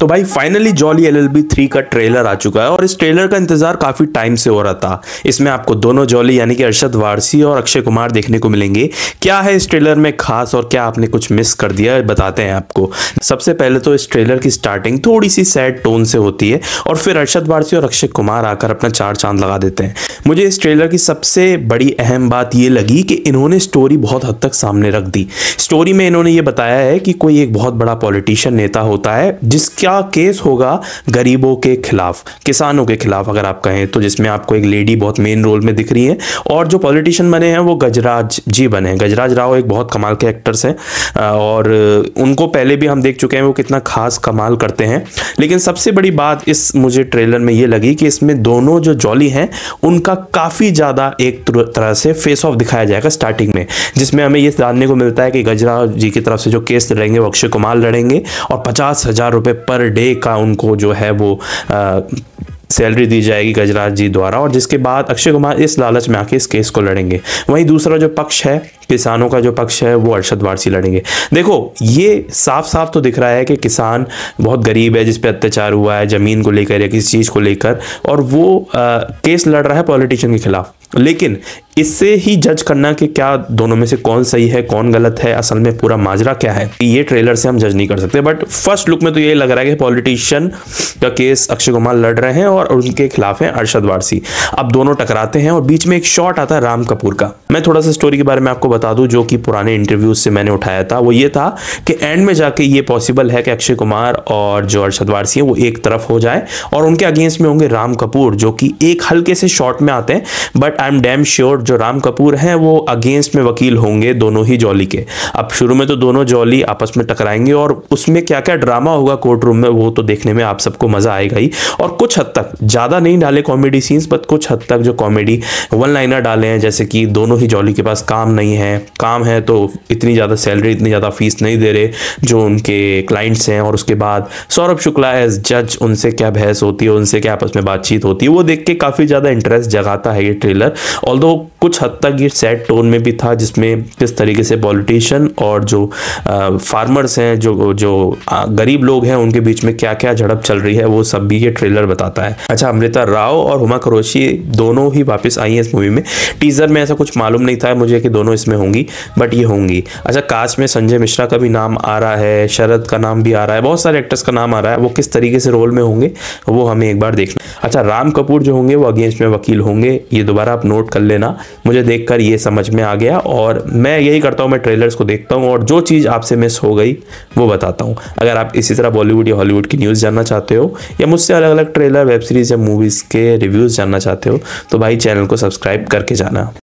तो भाई finally jolly LLB 3 का ट्रेलर आ चुका है और इस ट्रेलर का इंतजार काफी टाइम से हो रहा था। इसमें आपको दोनों जॉली यानी कि अरशद वारसी और अक्षय कुमार देखने को मिलेंगे। क्या है इस ट्रेलर में खास और क्या आपने कुछ मिस कर दिया बताते हैं आपको। सबसे पहले तो इस ट्रेलर की स्टार्टिंग थोड़ी सी सैड टोन से होती है और फिर अरशद वारसी और अक्षय कुमार आकर अपना चार चांद लगा देते हैं। मुझे इस ट्रेलर की सबसे बड़ी अहम बात ये लगी कि इन्होंने स्टोरी बहुत हद तक सामने रख दी। स्टोरी में इन्होंने ये बताया है कि कोई एक बहुत बड़ा पॉलिटिशियन नेता होता है जिसका केस होगा गरीबों के खिलाफ, किसानों के खिलाफ अगर आप कहें तो, जिसमें आपको एक लेडी बहुत मेन रोल में दिख रही है और जो पॉलिटिशियन बने हैं वो गजराज जी बने हैं। गजराज राव एक बहुत कमाल के एक्टर्स हैं और उनको पहले भी हम देख चुके हैं वो कितना खास कमाल करते हैं। लेकिन सबसे बड़ी बात इस मुझे ट्रेलर में ये लगी कि इसमें दोनों जो जॉली हैं उनका काफ़ी ज़्यादा एक तरह से फेस ऑफ दिखाया जाएगा स्टार्टिंग में, जिसमें हमें ये जानने को मिलता है कि गजराज जी की तरफ से जो केस लड़ेंगे वो अक्षय कुमार लड़ेंगे और 50,000 रुपये पर डे का उनको जो है वो सैलरी दी जाएगी गजराज जी द्वारा, और जिसके बाद अक्षय कुमार इस लालच में आके इस केस को लड़ेंगे। वहीं दूसरा जो पक्ष है, किसानों का जो पक्ष है, वो अरशद वारसी लड़ेंगे। देखो ये साफ साफ तो दिख रहा है कि किसान बहुत गरीब है जिस पे अत्याचार हुआ है ज़मीन को लेकर या किसी चीज़ को लेकर, और वो केस लड़ रहा है पॉलिटिशियन के खिलाफ। लेकिन इससे ही जज करना कि क्या दोनों में से कौन सही है कौन गलत है, असल में पूरा माजरा क्या है, ये ट्रेलर से हम जज नहीं कर सकते। बट फर्स्ट लुक में तो ये लग रहा है कि पॉलिटिशियन का केस अक्षय कुमार लड़ रहे हैं और उनके खिलाफ है अरशद वारसी। अब दोनों टकराते हैं और बीच में एक शॉट आता है राम कपूर का। मैं थोड़ा सा स्टोरी के बारे में आपको बता दूं जो कि पुराने इंटरव्यूज से मैंने उठाया था। वो ये था कि एंड में जाके ये पॉसिबल है कि अक्षय कुमार और जो अरशद वारसी है वो एक तरफ हो जाए और उनके अगेंस्ट में होंगे राम कपूर, जो कि एक हल्के से शॉट में आते हैं। But I am damn sure जो राम कपूर हैं वो अगेंस्ट में वकील होंगे दोनों ही जॉली के। अब शुरू में तो दोनों जॉली आपस में टकराएंगे और उसमें क्या क्या ड्रामा होगा कोर्ट रूम में वो तो देखने में आप सबको मजा आएगा ही। और कुछ हद तक, ज़्यादा नहीं डाले कॉमेडी सीन्स, बट कुछ हद तक जो कॉमेडी वन लाइनर डाले हैं, जैसे कि दोनों ही जॉली के पास काम नहीं है, काम है तो इतनी ज़्यादा सैलरी इतनी ज़्यादा फीस नहीं दे रहे जो उनके क्लाइंट्स हैं, और उसके बाद सौरभ शुक्ला एज जज, उनसे क्या बहस होती है, उनसे क्या आपस में बातचीत होती है, वो देख के काफ़ी ज़्यादा इंटरेस्ट जगाता है ये ट्रेलर। ऑल्दो कुछ हद तक ये सैड टोन में भी था, जिसमें किस तरीके से पॉलिटिशियन और जो फार्मर्स हैं, जो गरीब लोग हैं, उनके बीच में क्या क्या झड़प चल रही है वो सब भी ये ट्रेलर बताता है। अच्छा, अमृता राव और हुमा कुरैशी दोनों ही वापस आई हैं इस मूवी में। टीजर में ऐसा कुछ मालूम नहीं था मुझे कि दोनों इसमें होंगी, बट ये होंगी। अच्छा, कास्ट में संजय मिश्रा का भी नाम आ रहा है, शरद का नाम भी आ रहा है, बहुत सारे एक्टर्स का नाम आ रहा है। वो किस तरीके से रोल में होंगे वो हमें एक बार देखना। अच्छा, राम कपूर जो होंगे वो अगेंस्ट में वकील होंगे, ये दोबारा आप नोट कर लेना। मुझे देखकर ये समझ में आ गया और मैं यही करता हूँ, मैं ट्रेलर्स को देखता हूँ और जो चीज़ आपसे मिस हो गई वो बताता हूँ। अगर आप इसी तरह बॉलीवुड या हॉलीवुड की न्यूज़ जानना चाहते हो या मुझसे अलग अलग ट्रेलर, वेब सीरीज़ या मूवीज़ के रिव्यूज़ जानना चाहते हो तो भाई चैनल को सब्सक्राइब करके जाना।